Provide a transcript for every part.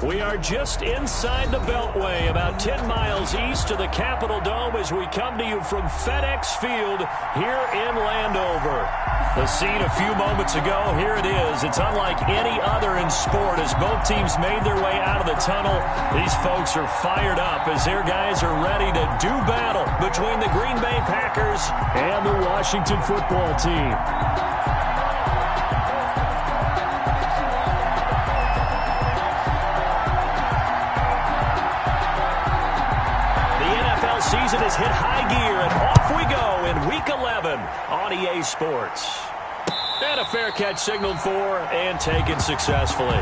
We are just inside the Beltway, about 10 miles east of the Capitol Dome as we come to you from FedEx Field here in Landover. The scene a few moments ago, here it is. It's unlike any other in sport as both teams made their way out of the tunnel. These folks are fired up as their guys are ready to do battle between the Green Bay Packers and the Washington football team. Season has hit high gear, and off we go in Week 11 on EA Sports. And a fair catch signaled for and taken successfully.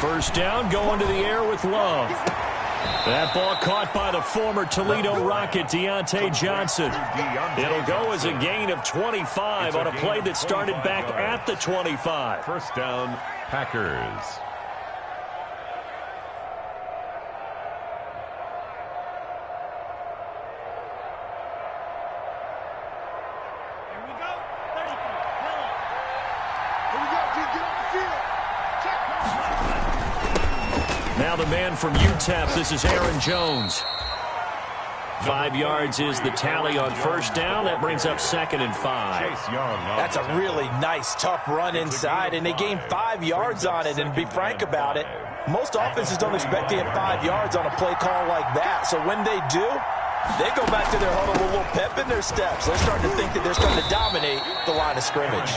First down, going to the air with Love. That ball caught by the former Toledo Rocket, Deontay Johnson. It'll go as a gain of 25 on a play that started back at the 25. First down, Packers. Now the man from UTEP, this is Aaron Jones. 5 yards is the tally on first down. That brings up 2nd and 5. That's a really nice, tough run inside, and they gained 5 yards on it. And to be frank about it, most offenses don't expect to get 5 yards on a play call like that. So when they do, they go back to their huddle with a little pep in their steps. They're starting to think that they're starting to dominate the line of scrimmage.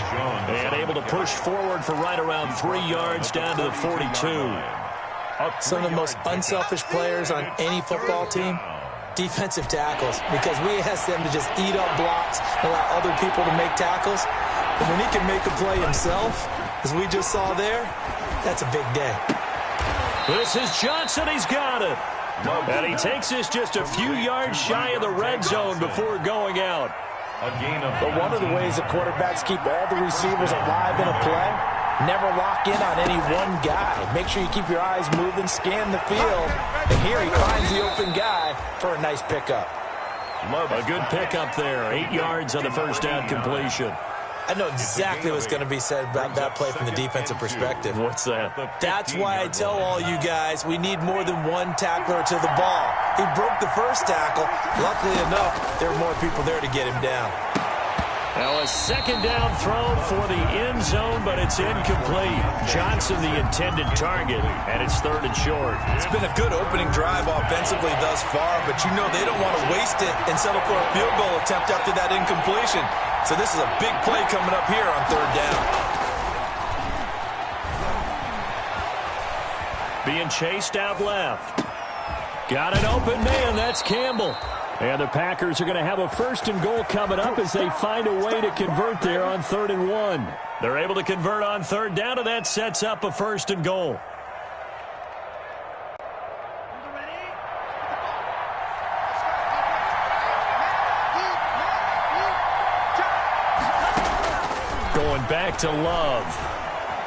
And able to push forward for right around 3 yards down to the 42. Some of the most unselfish players on any football team, defensive tackles, because we ask them to just eat up blocks, allow other people to make tackles. But when he can make a play himself, as we just saw there, that's a big day. This is Johnson. He's got it. And he takes this just a few yards shy of the red zone before going out. But one of the ways that quarterbacks keep all the receivers alive in a play, never lock in on any one guy. Make sure you keep your eyes moving, scan the field. And here he finds the open guy for a nice pickup. A good pickup there. 8 yards on the first down completion. I know exactly what's going to be said about that play from the defensive perspective. What's that? That's why I tell all you guys we need more than one tackler to the ball. He broke the first tackle. Luckily enough, there were more people there to get him down. Now a second down throw for the end zone, but it's incomplete. Johnson the intended target, and it's 3rd and short. It's been a good opening drive offensively thus far, but you know they don't want to waste it and settle for a field goal attempt after that incompletion. So this is a big play coming up here on 3rd down. Being chased out left. Got an open man, that's Campbell. And the Packers are going to have a 1st and goal coming up as they find a way to convert there on 3rd and 1. They're able to convert on 3rd down, and that sets up a 1st and goal. Going back to Love.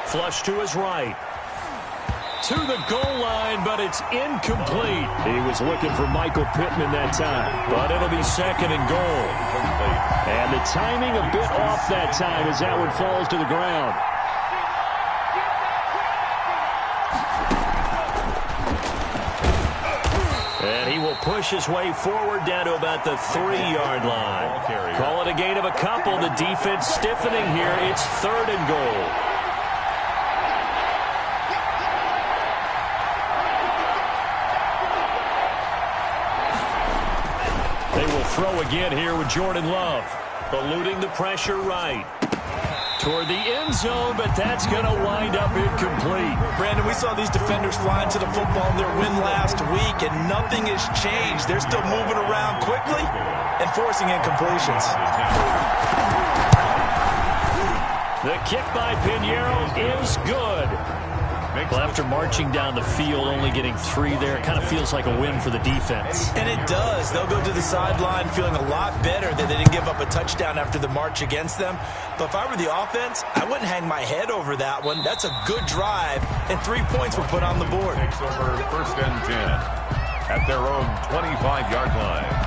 Flush to his right. To the goal line, but it's incomplete. He was looking for Michael Pittman that time, but it'll be 2nd and goal. And the timing a bit off that time as that one falls to the ground. And he will push his way forward down to about the 3-yard line. Call it a gain of a couple. The defense stiffening here. It's 3rd and goal. They will throw again here with Jordan Love. Eluding the pressure right. Toward the end zone, but that's going to wind up incomplete. Brandon, we saw these defenders flying to the football in their win last week, and nothing has changed. They're still moving around quickly and forcing incompletions. The kick by Pinheiro is good. Well, after marching down the field, only getting 3 there, it kind of feels like a win for the defense. And it does. They'll go to the sideline feeling a lot better that they didn't give up a touchdown after the march against them. But if I were the offense, I wouldn't hang my head over that one. That's a good drive, and 3 points were put on the board. Takes over 1st and 10 at their own 25-yard line.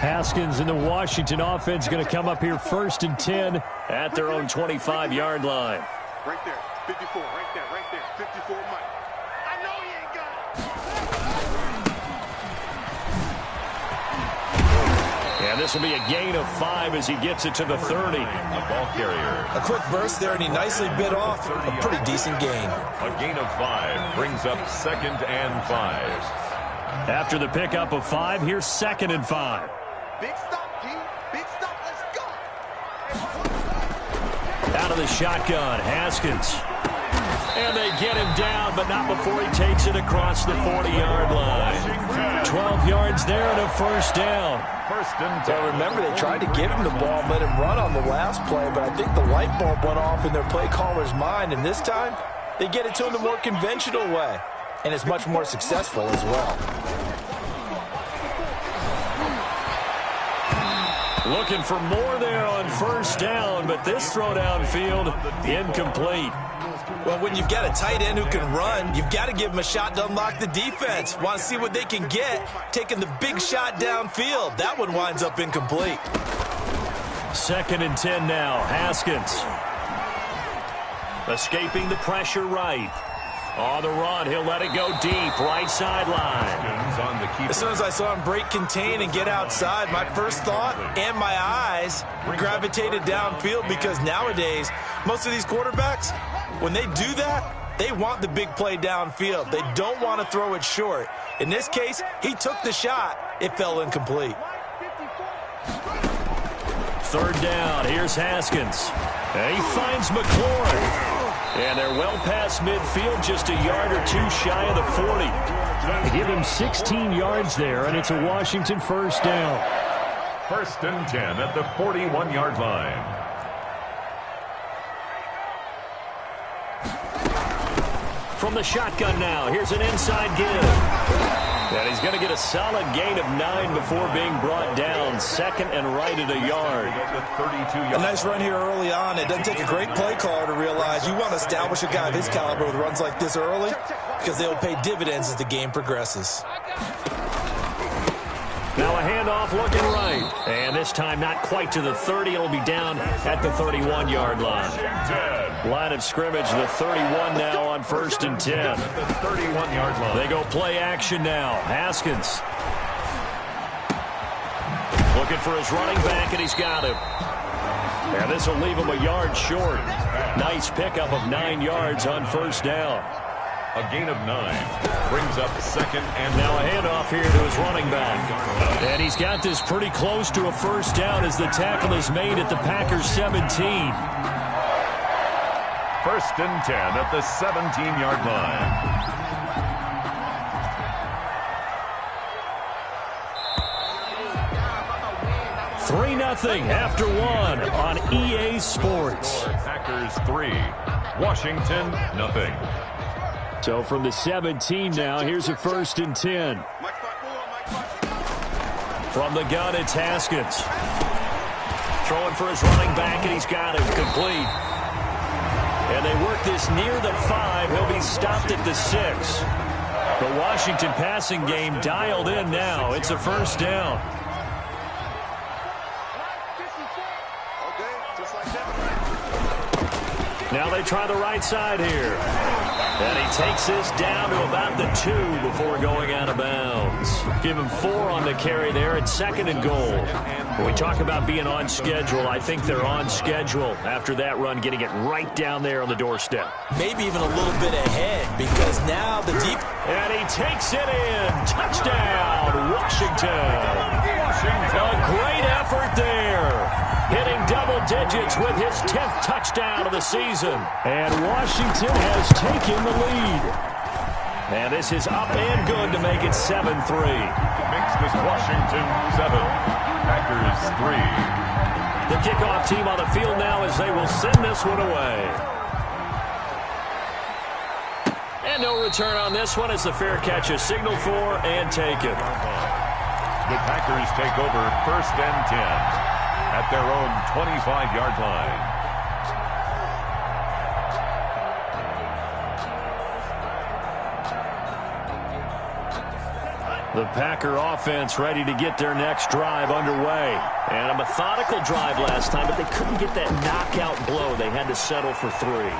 Haskins and the Washington offense going to come up here 1st and 10 at their own 25-yard line. Right there, 54, right there, 54 Mike. I know he ain't got it. And this will be a gain of 5 as he gets it to the 30. The ball carrier. A quick burst there, and he nicely bit off a pretty decent gain. A gain of 5 brings up 2nd and 5. After the pickup of 5, here's 2nd and 5. Big stop, G. Big stop. Let's go. Out of the shotgun, Haskins. And they get him down, but not before he takes it across the 40-yard line. 12 yards there and a 1st down. 1st and 10. Well, remember, they tried to give him the ball and let him run on the last play, but I think the light bulb went off in their play caller's mind, and this time they get it to him the more conventional way, and it's much more successful as well. Looking for more there on 1st down, but this throw downfield incomplete. Well, when you've got a tight end who can run, you've got to give him a shot to unlock the defense. Want to see what they can get, taking the big shot downfield. That one winds up incomplete. 2nd and 10 now, Haskins. Escaping the pressure right. On the run, he'll let it go deep, right sideline. As soon as I saw him break contain and get outside, my first thought and my eyes gravitated downfield, because nowadays, most of these quarterbacks, when they do that, they want the big play downfield. They don't want to throw it short. In this case, he took the shot. It fell incomplete. 3rd down, here's Haskins. And he finds McLaurin. And they're well past midfield, just a yard or 2 shy of the 40. They give him 16 yards there, and it's a Washington 1st down. 1st and 10 at the 41-yard line. From the shotgun now, here's an inside give. And he's going to get a solid gain of 9 before being brought down. 2nd and right at a yard. A nice run here early on. It doesn't take a great play caller to realize you want to establish a guy of his caliber with runs like this early, because they will pay dividends as the game progresses. Now a handoff looking right. And this time not quite to the 30. It'll be down at the 31-yard line. Line of scrimmage, the 31 now on 1st and 10. The 31-yard line. They go play action now. Haskins. Looking for his running back, and he's got him. And this will leave him a yard short. Nice pickup of 9 yards on 1st down. A gain of 9 brings up 2nd and now a handoff here to his running back. And he's got this pretty close to a 1st down as the tackle is made at the Packers 17. 1st and 10 at the 17-yard line. Three 0 after 1 on EA Sports. Packers 3, Washington 0. So from the 17 now, here's a 1st and 10. From the gun, it's Haskins. Throwing for his running back, and he's got it complete. And they work this near the 5. He'll be stopped at the 6. The Washington passing game dialed in now. It's a 1st down. Now they try the right side here. And he takes this down to about the 2 before going out of bounds. Give him 4 on the carry there at 2nd and goal. When we talk about being on schedule, I think they're on schedule after that run, getting it right down there on the doorstep. Maybe even a little bit ahead, because now the deep... And he takes it in. Touchdown, Washington. A great effort there. Hitting double digits with his 10th touchdown of the season. And Washington has taken the lead. And this is up and good to make it 7-3. Makes this Washington 7. Packers 3. The kickoff team on the field now as they will send this one away. And no return on this one as the fair catch is signaled for and taken. The Packers take over 1st and 10 at their own 25-yard line. The Packer offense ready to get their next drive underway. And a methodical drive last time, but they couldn't get that knockout blow. They had to settle for 3.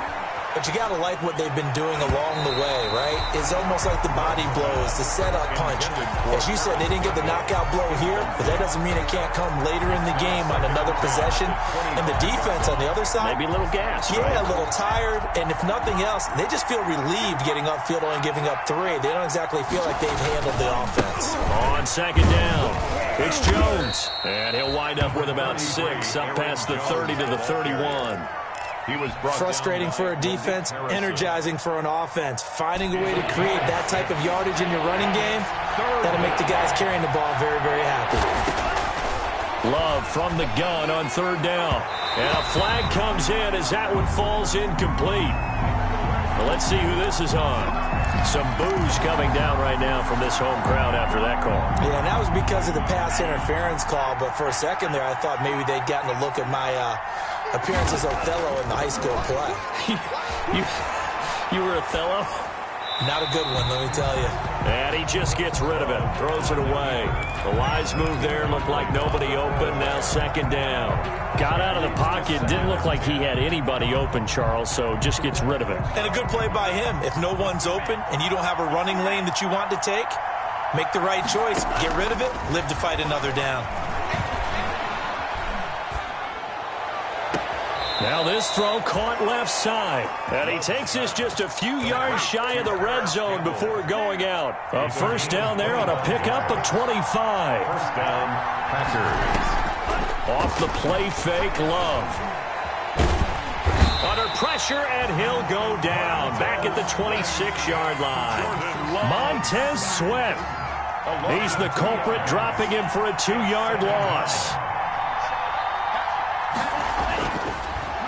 But you got to like what they've been doing along the way, right? It's almost like the body blows, the setup punch. As you said, they didn't get the knockout blow here, but that doesn't mean it can't come later in the game on another possession. And the defense on the other side, maybe a little gas. Yeah, right? A little tired. And if nothing else, they just feel relieved getting upfield only giving up 3. They don't exactly feel like they've handled the offense. On 2nd down, it's Jones. And he'll wind up with about 6, up past the 30 to the 31. He was frustrating for a defense, energizing for an offense. Finding a way to create that type of yardage in your running game, that'll make the guys carrying the ball very, very happy. Love from the gun on 3rd down. And a flag comes in as that one falls incomplete. Well, let's see who this is on. Some boos coming down right now from this home crowd after that call. Yeah, and that was because of the pass interference call. But for a second there, I thought maybe they'd gotten a look at my appearance as Othello in the high school play. You were Othello? Not a good one, let me tell you. And he just gets rid of it, throws it away. The wise move there, looked like nobody open, now 2nd down. Got out of the pocket, didn't look like he had anybody open, Charles, so just gets rid of it. And a good play by him. If no one's open and you don't have a running lane that you want to take, make the right choice, get rid of it, live to fight another down. Now this throw caught left side. And he takes this just a few yards shy of the red zone before going out. A 1st down there on a pickup of 25. 1st down, Packers. Off the play fake, Love. Under pressure, and he'll go down. Back at the 26-yard line. Montez Sweat. He's the culprit, dropping him for a 2-yard loss.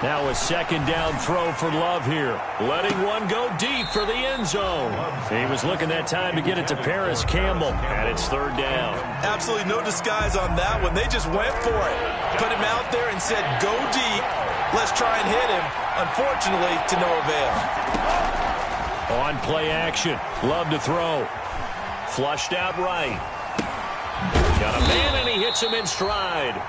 Now a 2nd down throw for Love here. Letting one go deep for the end zone. He was looking that time to get it to Paris Campbell. And it's 3rd down. Absolutely no disguise on that one. They just went for it. Put him out there and said, go deep. Let's try and hit him. Unfortunately, to no avail. On play action. Love to throw. Flushed out right. Got a man, and he hits him in stride.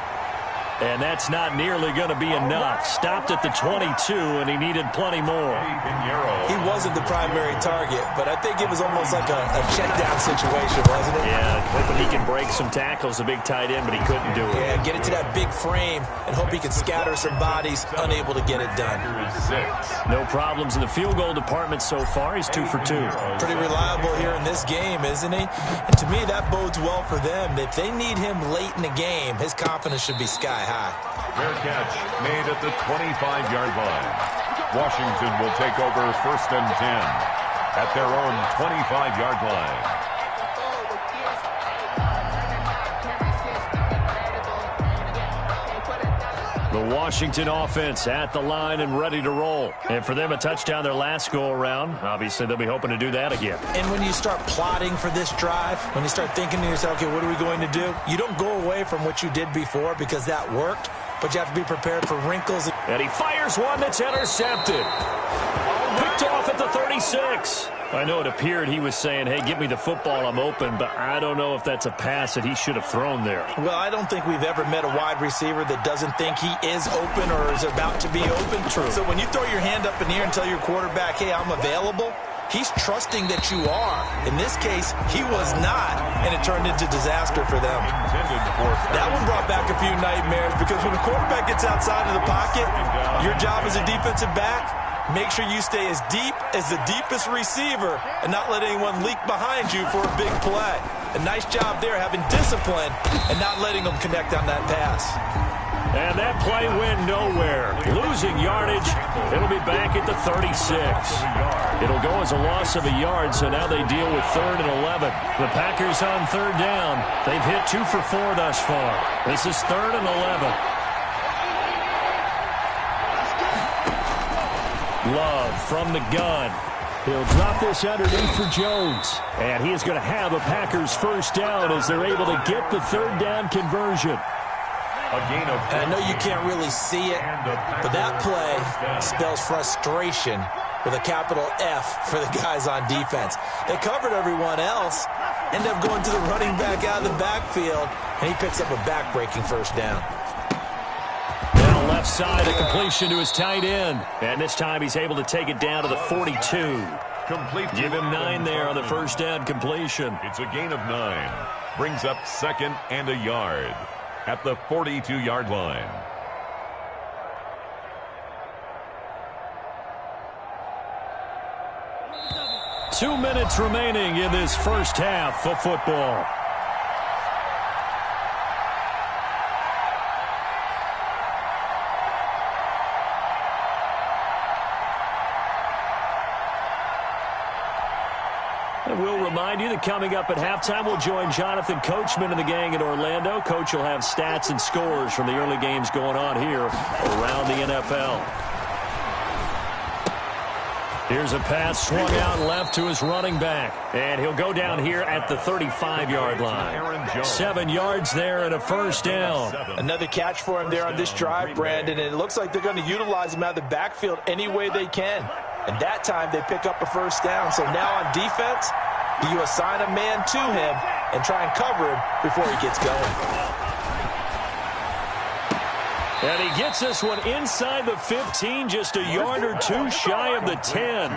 And that's not nearly going to be enough. Stopped at the 22, and he needed plenty more. He wasn't the primary target, but I think it was almost like a check-down situation, wasn't it? Yeah, hoping he can break some tackles, a big tight end, but he couldn't do it. Yeah, get it to that big frame and hope he can scatter some bodies, unable to get it done. No problems in the field goal department so far. He's 2 for 2. Pretty reliable here in this game, isn't he? And to me, that bodes well for them. If they need him late in the game, his confidence should be sky high. Fair catch made at the 25-yard line. Washington will take over 1st and 10 at their own 25-yard line. The Washington offense at the line and ready to roll. And for them, a touchdown their last go-around. Obviously, they'll be hoping to do that again. And when you start plotting for this drive, when you start thinking to yourself, okay, what are we going to do? You don't go away from what you did before because that worked, but you have to be prepared for wrinkles. And he fires one that's intercepted. Picked off at the 36. I know it appeared he was saying, hey, get me the football, I'm open, but I don't know if that's a pass that he should have thrown there. Well, I don't think we've ever met a wide receiver that doesn't think he is open or is about to be open. True. So when you throw your hand up in the air and tell your quarterback, hey, I'm available, he's trusting that you are. In this case, he was not, and it turned into disaster for them. That one brought back a few nightmares because when a quarterback gets outside of the pocket, your job as a defensive back, make sure you stay as deep as the deepest receiver and not let anyone leak behind you for a big play. A nice job there having discipline and not letting them connect on that pass. And that play went nowhere. Losing yardage. It'll be back at the 36. It'll go as a loss of a yard, so now they deal with 3rd and 11. The Packers on 3rd down. They've hit 2 for 4 thus far. This is 3rd and 11. Love from the gun. He'll drop this underneath for Jones. And he is going to have a Packers first down as they're able to get the 3rd down conversion. And I know you can't really see it, but that play spells frustration with a capital F for the guys on defense. They covered everyone else, end up going to the running back out of the backfield, and he picks up a back-breaking first down. Now left side, a completion to his tight end. And this time he's able to take it down to the 42. Give him 9 there on the first down completion. It's a gain of 9. Brings up 2nd and a yard at the 42-yard line. Two minutes remaining in this first half of football. And we'll remind you that coming up at halftime, we'll join Jonathan Coachman and the gang in Orlando. Coach will have stats and scores from the early games going on here around the NFL. Here's a pass swung out left to his running back. And he'll go down here at the 35-yard line. 7 yards there and a first down. Another catch for him there on this drive, Brandon. And it looks like they're going to utilize him out of the backfield any way they can. And that time they pick up a first down. So now on defense, do you assign a man to him and try and cover him before he gets going? And he gets this one inside the 15, just a yard or 2 shy of the 10.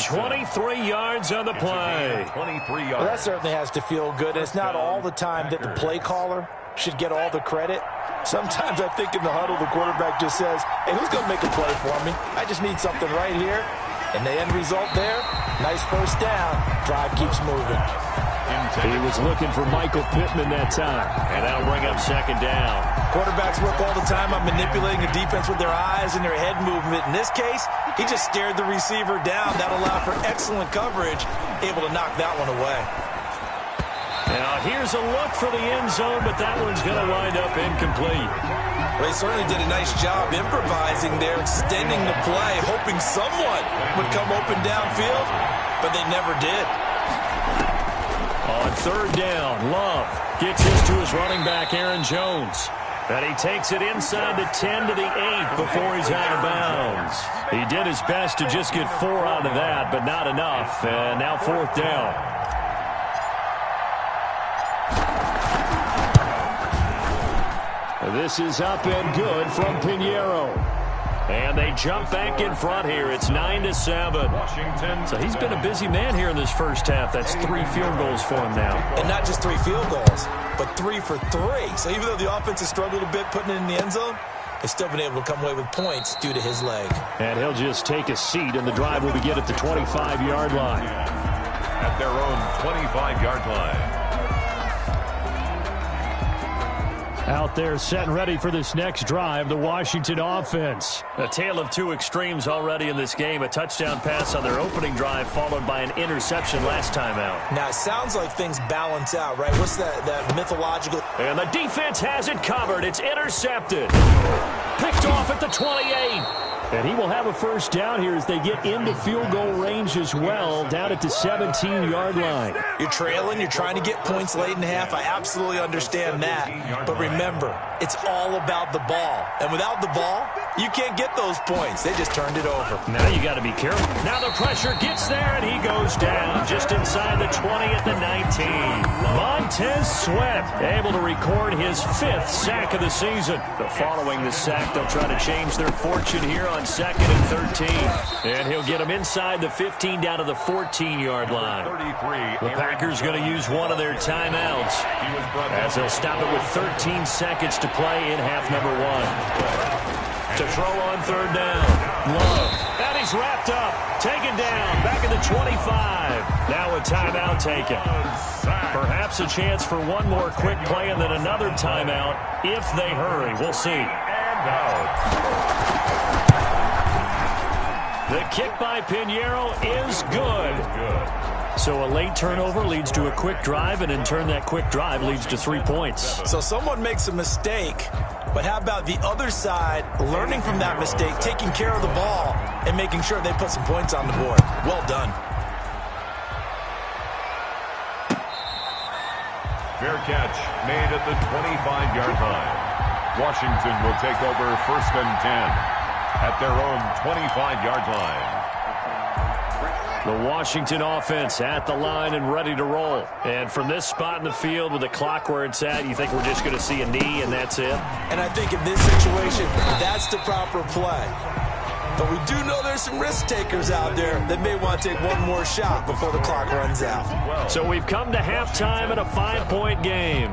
23 yards on the play. 23 yards. Well, that certainly has to feel good. And it's not all the time that the play caller should get all the credit. Sometimes I think in the huddle, the quarterback just says, hey, who's going to make a play for me? I just need something right here. And the end result there, nice first down. Drive keeps moving. He was looking for Michael Pittman that time. And that'll bring up 2nd down. Quarterbacks work all the time on manipulating the defense with their eyes and their head movement. In this case, he just stared the receiver down. That allowed for excellent coverage, able to knock that one away. Now here's a look for the end zone, but that one's going to wind up incomplete. Well, he certainly did a nice job improvising there, extending the play, hoping someone would come open downfield, but they never did. On 3rd down, Love gets his to his running back, Aaron Jones. And he takes it inside the 10 to the 8 before he's out of bounds. He did his best to just get 4 out of that, but not enough. And now 4th down. This is up and good from Pinheiro. And they jump back in front here. It's 9-7. Washington. So he's been a busy man here in this first half. That's 3 field goals for him now. And not just 3 field goals, but 3 for 3. So even though the offense has struggled a bit putting it in the end zone, they've still been able to come away with points due to his leg. And he'll just take a seat, and the drive will begin at the 25-yard line. At their own 25-yard line. Out there set and ready for this next drive, the Washington offense. A tale of 2 extremes already in this game. A touchdown pass on their opening drive followed by an interception last time out. Now, it sounds like things balance out, right? What's that mythological? And the defense has it covered. It's intercepted. Picked off at the 28. And he will have a first down here as they get into field goal range as well, down at the 17-yard line. You're trailing. You're trying to get points late in the half. I absolutely understand that. But remember, it's all about the ball. And without the ball, you can't get those points. They just turned it over. Now you got to be careful. Now the pressure gets there, and he goes down just inside the 20 at the 19. Montez Sweat able to record his 5th sack of the season. But following the sack, they'll try to change their fortune here on 2nd and 13. And he'll get them inside the 15 down to the 14-yard line. The Packers going to use one of their timeouts as they'll stop it with 13 seconds to play in half number 1. To throw on 3rd down. Love. And he's wrapped up, taken down, back at the 25. Now a timeout taken. Perhaps a chance for one more quick play and then another timeout if they hurry. We'll see. The kick by Pinheiro is good. So a late turnover leads to a quick drive, and in turn that quick drive leads to 3 points. So someone makes a mistake, but how about the other side learning from that mistake, taking care of the ball, and making sure they put some points on the board? Well done. Fair catch made at the 25-yard line. Washington will take over 1st and 10 at their own 25-yard line. The Washington offense at the line and ready to roll. And from this spot in the field with the clock where it's at, you think we're just going to see a knee and that's it? And I think in this situation, that's the proper play. But we do know there's some risk takers out there that may want to take one more shot before the clock runs out. So we've come to halftime in a 5-point game.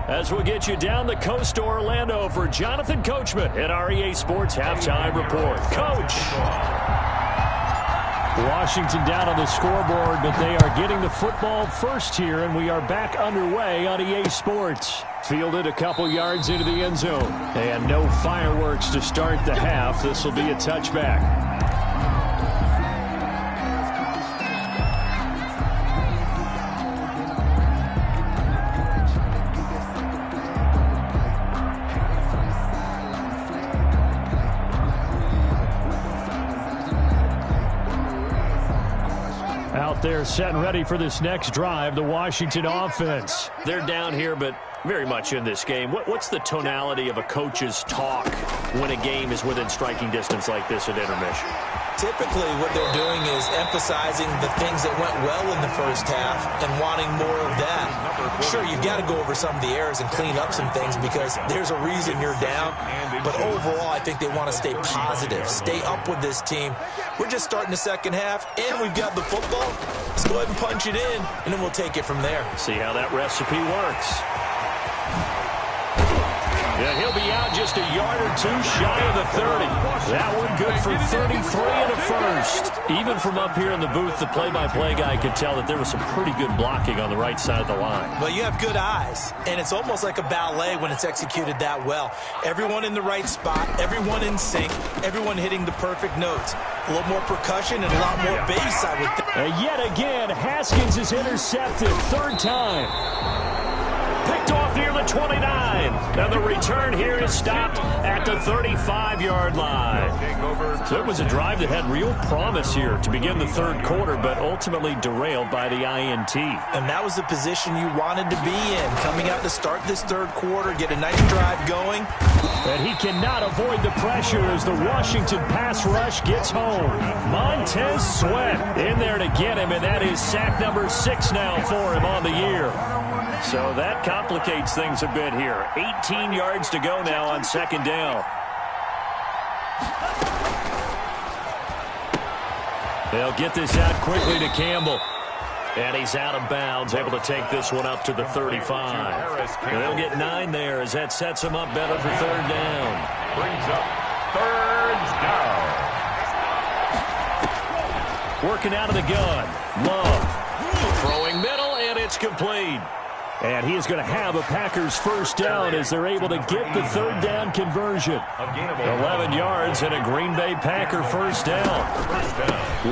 As we'll get you down the coast to Orlando for Jonathan Coachman at our EA Sports Halftime Report. Coach! Washington down on the scoreboard, but they are getting the football first here, and we are back underway on EA Sports. Fielded a couple yards into the end zone. And no fireworks to start the half. This will be a touchback. They're set and ready for this next drive, the Washington offense. They're down here, but very much in this game. What's the tonality of a coach's talk when a game is within striking distance like this at intermission? Typically, what they're doing is emphasizing the things that went well in the first half and wanting more of that. Sure, you've got to go over some of the errors and clean up some things because there's a reason you're down. But overall, I think they want to stay positive, stay up with this team. We're just starting the second half, and we've got the football. Let's go ahead and punch it in, and then we'll take it from there. See how that recipe works. Yeah, he'll be out just a yard or two shy of the 30. That one good for 33 and a first. Even from up here in the booth, the play-by-play guy could tell that there was some pretty good blocking on the right side of the line. Well, you have good eyes, and it's almost like a ballet when it's executed that well. Everyone in the right spot, everyone in sync, everyone hitting the perfect notes. A little more percussion and a lot more bass, I would think. And yet again, Haskins is intercepted. Third time. Picked off near the 29. And the return here is stopped at the 35-yard line. So it was a drive that had real promise here to begin the third quarter, but ultimately derailed by the INT. And that was the position you wanted to be in, coming out to start this third quarter, get a nice drive going. And he cannot avoid the pressure as the Washington pass rush gets home. Montez Sweat in there to get him, and that is sack number 6 now for him on the year. So that complicates things a bit here. 18 yards to go now on second down. They'll get this out quickly to Campbell. And he's out of bounds, able to take this one up to the 35. And they'll get 9 there as that sets him up better for third down. Brings up third down. Working out of the gun. Love. Throwing middle, and it's complete. And he is going to have a Packers first down as they're able to get the third down conversion. 11 yards and a Green Bay Packer first down.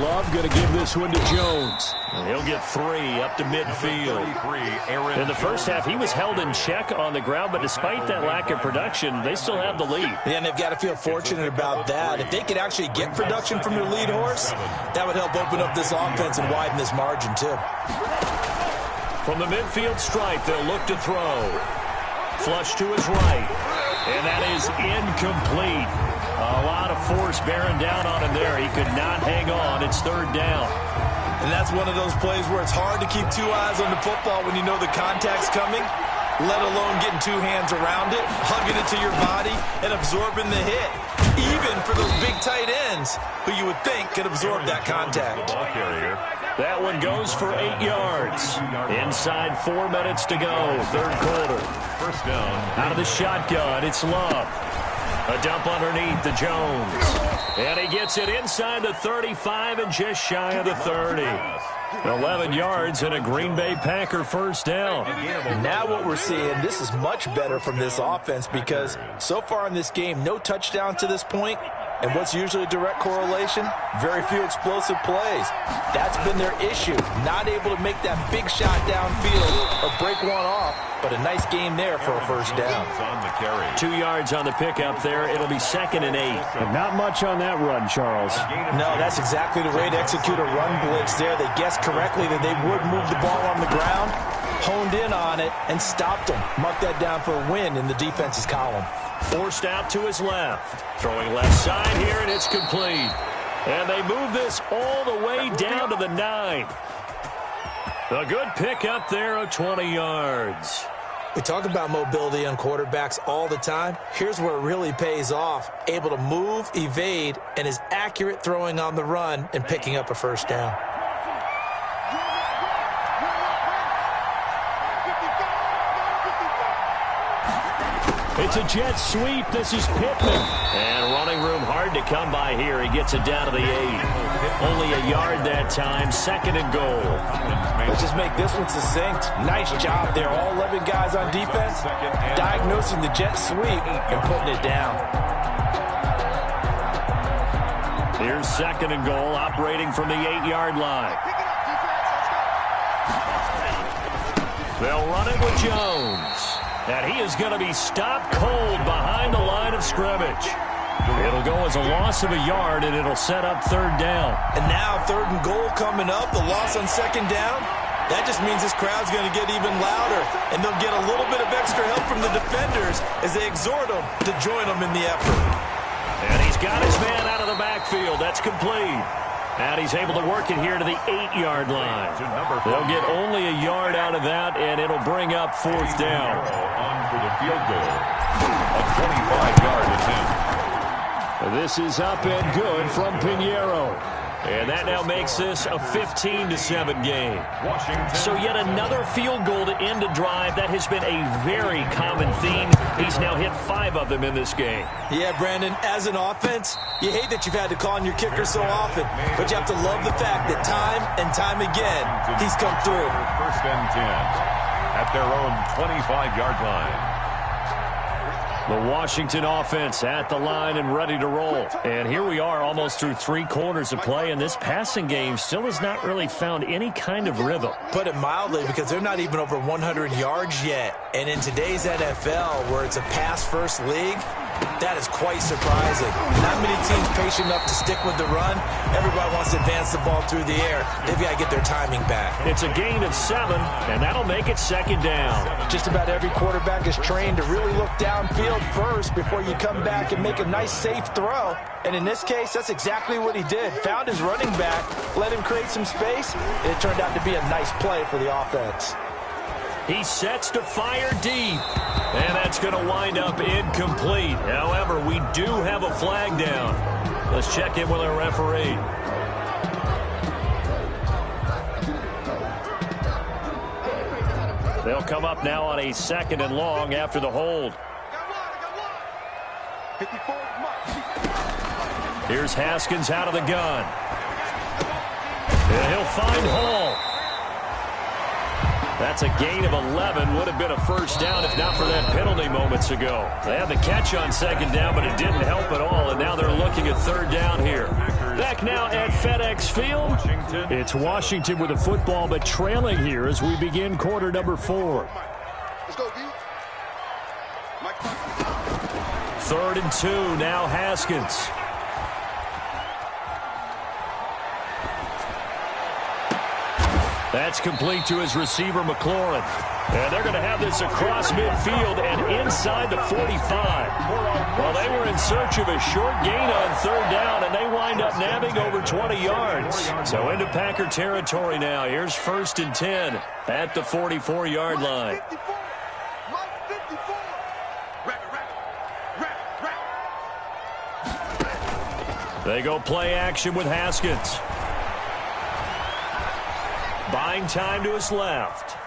Love going to give this one to Jones. And he'll get 3 up to midfield. In the first half, he was held in check on the ground, but despite that lack of production, they still have the lead. Yeah, and they've got to feel fortunate about that. If they could actually get production from their lead horse, that would help open up this offense and widen this margin too. From the midfield stripe, they'll look to throw. Flush to his right. And that is incomplete. A lot of force bearing down on him there. He could not hang on. It's third down. And that's one of those plays where it's hard to keep 2 eyes on the football when you know the contact's coming, let alone getting 2 hands around it, hugging it to your body, and absorbing the hit. Even for those big tight ends who you would think could absorb that contact. That one goes for 8 yards. Inside 4 minutes to go, third quarter. First down. Out of the shotgun, it's Love. A dump underneath to Jones. And he gets it inside the 35 and just shy of the 30. 11 yards and a Green Bay Packer first down. Now what we're seeing, this is much better from this offense because so far in this game, no touchdowns to this point. And what's usually a direct correlation? Very few explosive plays. That's been their issue. Not able to make that big shot downfield or break one off, but a nice game there for a first down. 2 yards on the pickup there. It'll be 2nd and 8. But not much on that run, Charles. No, that's exactly the way to execute a run blitz there. They guessed correctly that they would move the ball on the ground, honed in on it, and stopped them. Mark that down for a win in the defense's column. Forced out to his left. Throwing left side here, and it's complete. And they move this all the way down to the 9. A good pickup there of 20 yards. We talk about mobility on quarterbacks all the time. Here's where it really pays off. Able to move, evade, and is accurate throwing on the run and picking up a first down. It's a jet sweep. This is Pittman. And running room hard to come by here. He gets it down to the 8. Only a yard that time. 2nd and goal. Let's just make this one succinct. Nice job there. All 11 guys on defense diagnosing the jet sweep and putting it down. Here's 2nd and goal, operating from the 8-yard line. They'll run it with Jones. And he is going to be stopped cold behind the line of scrimmage. It'll go as a loss of a yard, and it'll set up 3rd down. And now 3rd and goal coming up, the loss on 2nd down. That just means this crowd's going to get even louder, and they'll get a little bit of extra help from the defenders as they exhort them to join them in the effort. And he's got his man out of the backfield. That's complete. And he's able to work it here to the 8-yard line. They'll get only a yard out of that, and it'll bring up 4th down. On for the field goal. A 25-yard attempt. This is up and good from Pinheiro. And that now makes this a 15-7 game. So yet another field goal to end a drive. That has been a very common theme. He's now hit 5 of them in this game. Yeah, Brandon, as an offense, you hate that you've had to call on your kicker so often, but you have to love the fact that time and time again, he's come through. 1st and 10 at their own 25-yard line. The Washington offense at the line and ready to roll. And here we are almost through 3 quarters of play, and this passing game still has not really found any kind of rhythm. Put it mildly, because they're not even over 100 yards yet. And in today's NFL, where it's a pass-first league, that is quite surprising. Not many teams patient enough to stick with the run. Everybody wants to advance the ball through the air. They've got to get their timing back. It's a gain of 7, and that'll make it 2nd down. Just about every quarterback is trained to really look downfield first before you come back and make a nice, safe throw. And in this case, that's exactly what he did. Found his running back, let him create some space, and it turned out to be a nice play for the offense. He sets to fire deep, and that's going to wind up incomplete. However, we do have a flag down. Let's check in with our referee. They'll come up now on a 2nd and long after the hold. Here's Haskins out of the gun. And he'll find Hall. That's a gain of 11. Would have been a first down if not for that penalty moments ago. They had the catch on 2nd down, but it didn't help at all, and now they're looking at 3rd down here. Back now at FedEx Field. It's Washington with the football, but trailing here as we begin quarter number 4. Let's go, D. 3rd and 2, now Haskins. That's complete to his receiver, McLaurin. And they're going to have this across midfield and inside the 45. Well, they were in search of a short gain on 3rd down, and they wind up nabbing over 20 yards. So into Packer territory now. Here's 1st and 10 at the 44-yard line. They go play action with Haskins. Buying time to his left.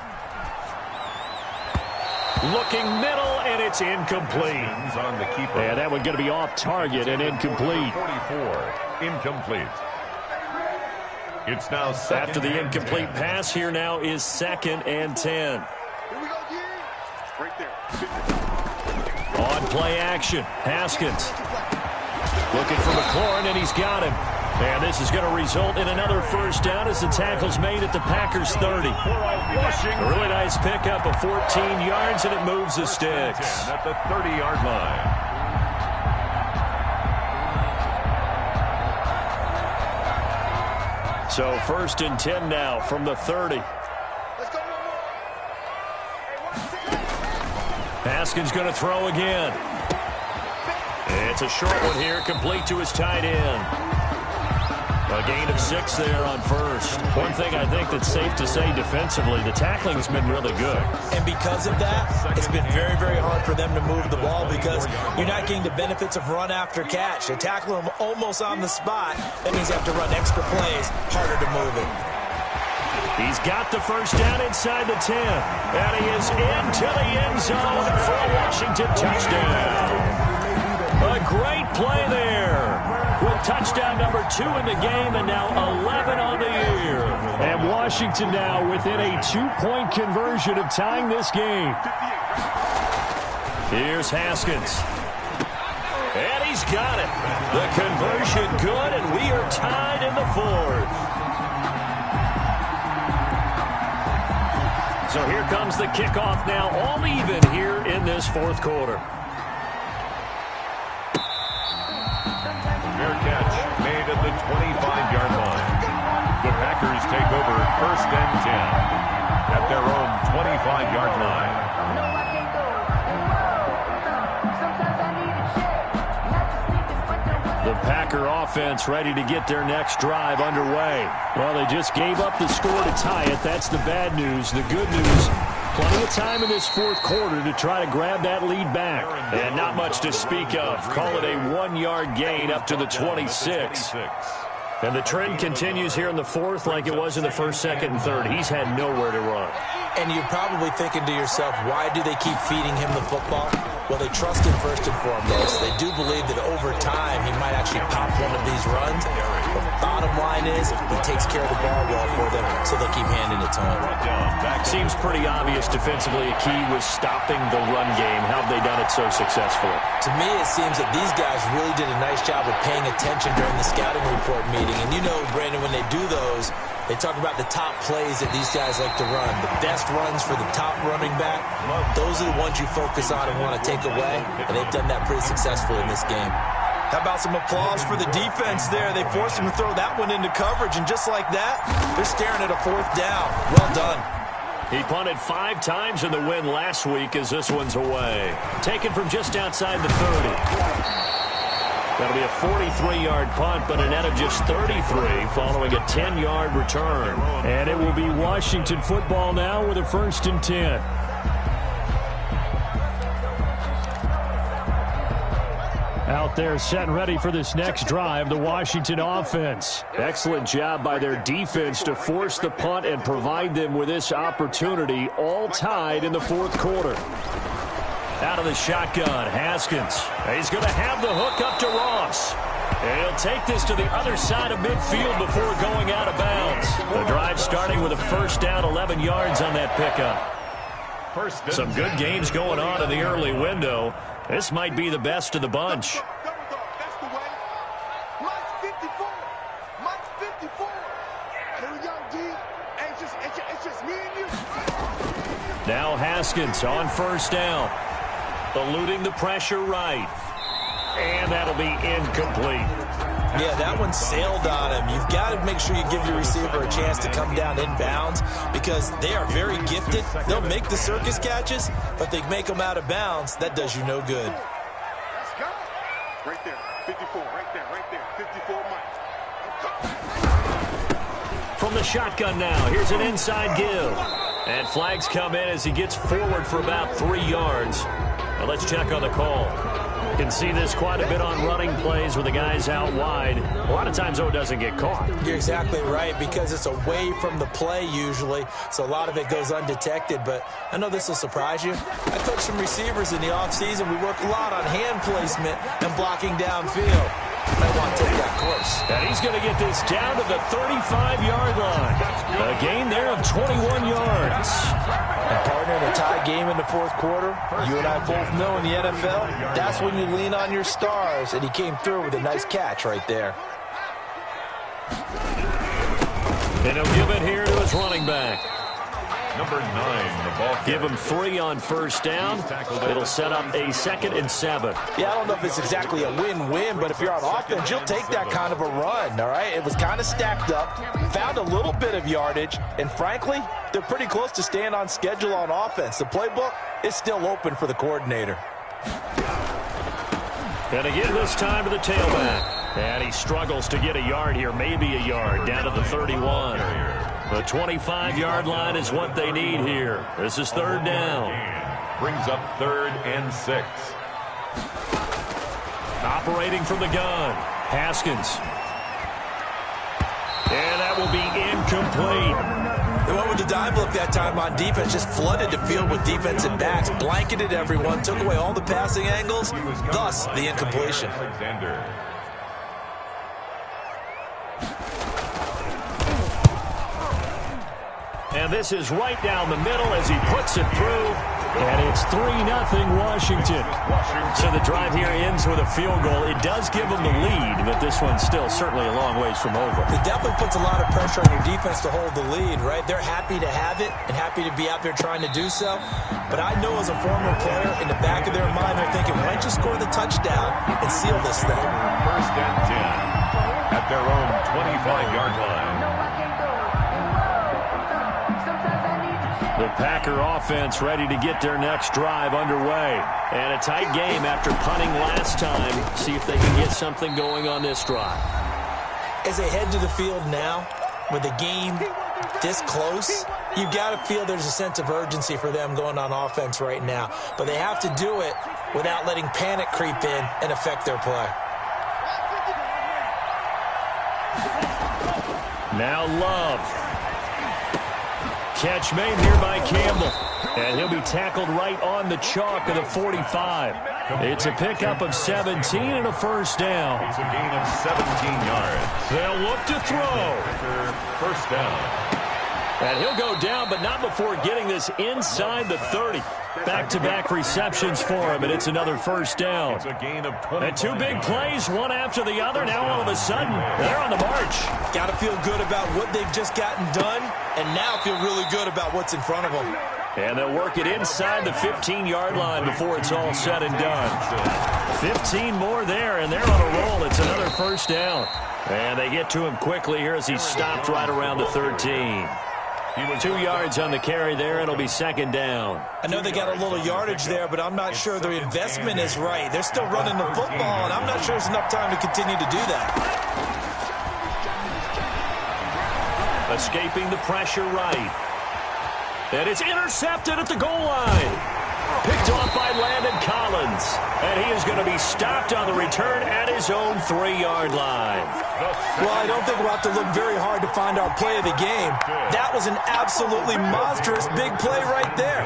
Looking middle, and it's incomplete. On the keeper. And that one going to be off target and incomplete. 44, incomplete. It's now second. After the incomplete pass, here now is 2nd and 10. Here we go, G. Right there. On play action, Haskins. Looking for McLaurin, and he's got him. And this is going to result in another first down as the tackle's made at the Packers 30. A really nice pickup of 14 yards, and it moves the sticks. At the 30-yard line. So 1st and 10 now from the 30. Haskins going to throw again. It's a short one here, complete to his tight end. A gain of 6 there on first. One thing I think that's safe to say defensively, the tackling's been really good. And because of that, it's been very, very hard for them to move the ball because you're not getting the benefits of run after catch. They tackle them almost on the spot. That means you have to run extra plays, harder to move it. He's got the first down inside the 10. And he is into the end zone for a Washington touchdown. A great play there. With touchdown number 2 in the game and now 11 on the year. And Washington now within a 2-point conversion of tying this game. Here's Haskins. And he's got it. The conversion good, and we are tied in the 4th. So here comes the kickoff now, all even here in this 4th quarter. Fair catch made at the 25-yard line. The Packers take over 1st and 10 at their own 25-yard line. The Packer offense ready to get their next drive underway. Well, they just gave up the score to tie it. That's the bad news. The good news, plenty of time in this 4th quarter to try to grab that lead back. And not much to speak of. Call it a 1-yard gain up to the 26. And the trend continues here in the 4th like it was in the 1st, 2nd, and 3rd. He's had nowhere to run. And you're probably thinking to yourself, why do they keep feeding him the football? Well, they trust him first and foremost. They do believe that over time he might actually pop one of these runs. But bottom line is he takes care of the ball well for them, so they'll keep handing it to him. Seems pretty obvious defensively a key was stopping the run game. How have they done it so successfully? To me, it seems that these guys really did a nice job of paying attention during the scouting report meeting. And you know, Brandon, when they do those, they talk about the top plays that these guys like to run. The best runs for the top running back, those are the ones you focus on and want to take away. And they've done that pretty successfully in this game. How about some applause for the defense there? They forced him to throw that one into coverage, and just like that, they're staring at a 4th down. Well done. He punted 5 times in the win last week as this one's away. Taken from just outside the 30. That'll be a 43-yard punt, but a net of just 33 following a 10-yard return. And it will be Washington football now with a 1st and 10. Out there set and ready for this next drive, the Washington offense. Excellent job by their defense to force the punt and provide them with this opportunity, all tied in the 4th quarter. Out of the shotgun, Haskins. He's going to have the hook up to Ross. And he'll take this to the other side of midfield before going out of bounds. The drive starting with a first down, 11 yards on that pickup. Some good games going on in the early window. This might be the best of the bunch. That's the way. Mike's 54. Mike's 54. Here we go, D. It's just me and you. Now Haskins on first down. Eluding the pressure right. And that'll be incomplete. Yeah, that one sailed on him. You've got to make sure you give your receiver a chance to come down inbounds because they are very gifted. They'll make the circus catches, but they make them out of bounds. That does you no good. Let's go. Right there. 54. Right there. 54 Mike. From the shotgun now, here's an inside give. And flags come in as he gets forward for about 3 yards. Now let's check on the call. Can see this quite a bit on running plays with the guys out wide. A lot of times, though, it doesn't get caught. You're exactly right, because it's away from the play usually, so a lot of it goes undetected. But I know this will surprise you. I coach some receivers in the offseason. We work a lot on hand placement and blocking downfield. I want to take that course. And he's going to get this down to the 35-yard line. A gain there of 21 yards. And partner, in a tie game in the fourth quarter, you and I both know in the NFL, that's when you lean on your stars, and he came through with a nice catch right there. And he'll give it here to his running back. Number 9, the ball carrier. Give him 3 on first down. It'll set up a 2nd and 7. Yeah, I don't know if it's exactly a win-win, but if you're on offense, you'll take that kind of a run, all right? It was kind of stacked up, found a little bit of yardage, and frankly, they're pretty close to staying on schedule on offense. The playbook is still open for the coordinator. And again this time to the tailback. And he struggles to get a yard here, maybe a yard, down to the 31. The 25-yard line is what they need here. This is 3rd down. Brings up 3rd and 6. Operating from the gun, Haskins. And that will be incomplete. They went with the dime look that time on defense, just flooded the field with defensive backs, blanketed everyone, took away all the passing angles, thus the incompletion. Alexander. And this is right down the middle as he puts it through. And it's 3-0 Washington. So the drive here ends with a field goal. It does give them the lead, but this one's still certainly a long ways from over. It definitely puts a lot of pressure on your defense to hold the lead, right? They're happy to have it and happy to be out there trying to do so. But I know as a former player, in the back of their mind, they're thinking, why don't you score the touchdown and seal this thing? 1st and 10 at their own 25-yard line. The Packer offense ready to get their next drive underway. And a tight game after punting last time. See if they can get something going on this drive. As they head to the field now, with the game this close, you've got to feel there's a sense of urgency for them going on offense right now. But they have to do it without letting panic creep in and affect their play. Now Love. Catch made here by Campbell. And he'll be tackled right on the chalk of the 45. It's a pickup of 17 and a 1st down. It's a gain of 17 yards. They'll look to throw. 1st down. And he'll go down, but not before getting this inside the 30. Back-to-back receptions for him, and it's another 1st down. It's a gain of 20. And 2 big plays, one after the other. Now all of a sudden, they're on the march. Got to feel good about what they've just gotten done, and now feel really good about what's in front of them. And they'll work it inside the 15-yard line before it's all said and done. 15 more there, and they're on a roll. It's another 1st down. And they get to him quickly here as he stopped right around the 13. 2 yards on the carry there. It'll be 2nd down. I know they got a little yardage there, but I'm not sure the investment is right. They're still running the football, and I'm not sure there's enough time to continue to do that. Escaping the pressure right. And it's intercepted at the goal line. Picked off by Landon Collins. And he is going to be stopped on the return at his own 3-yard line. Well, I don't think we'll have to look very hard to find our play of the game. That was an absolutely monstrous big play right there.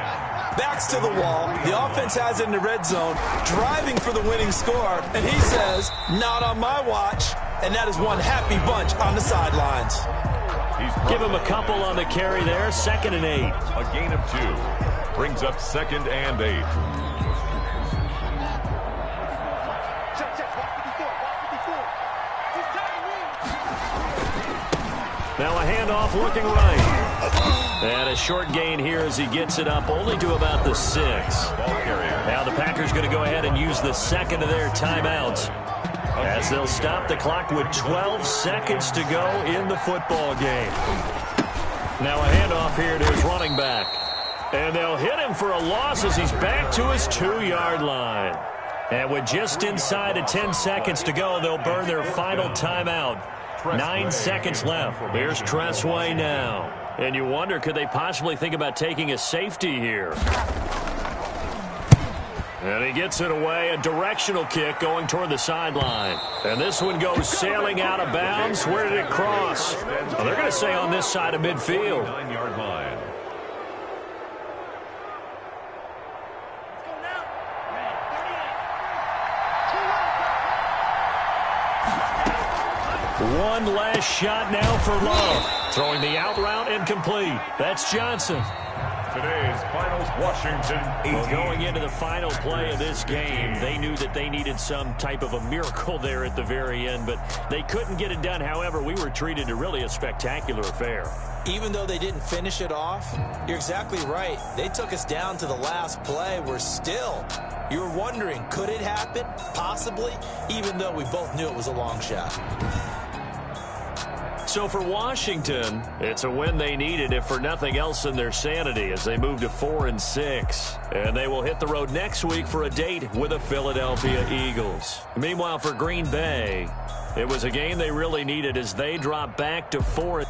Backs to the wall. The offense has it in the red zone, driving for the winning score. And he says, not on my watch. And that is one happy bunch on the sidelines. Give him a couple on the carry there. 2nd and 8. A gain of 2. Brings up 2nd and 8. Now a handoff looking right. And a short gain here as he gets it up only to about the 6. Now the Packers going to go ahead and use the 2nd of their timeouts, as they'll stop the clock with 12 seconds to go in the football game. Now a handoff here to his running back. And they'll hit him for a loss as he's back to his 2-yard line. And with just inside of 10 seconds to go, they'll burn their final timeout. 9 seconds left. Here's Tressway now. And you wonder, could they possibly think about taking a safety here? And he gets it away, a directional kick going toward the sideline. And this one goes sailing out of bounds. Where did it cross? Well, they're going to say on this side of midfield. 9-yard line. One last shot now for Love. Throwing the out route and complete. That's Johnson. Today's finals, Washington 18. Well, going into the final play of this game, they knew that they needed some type of a miracle there at the very end, but they couldn't get it done. However, we were treated to really a spectacular affair. Even though they didn't finish it off, you're exactly right. They took us down to the last play. We're still, you were wondering, could it happen? Possibly, even though we both knew it was a long shot. So for Washington, it's a win they needed, if for nothing else than their sanity, as they move to 4-6. And they will hit the road next week for a date with the Philadelphia Eagles. Meanwhile, for Green Bay, it was a game they really needed as they drop back to 4.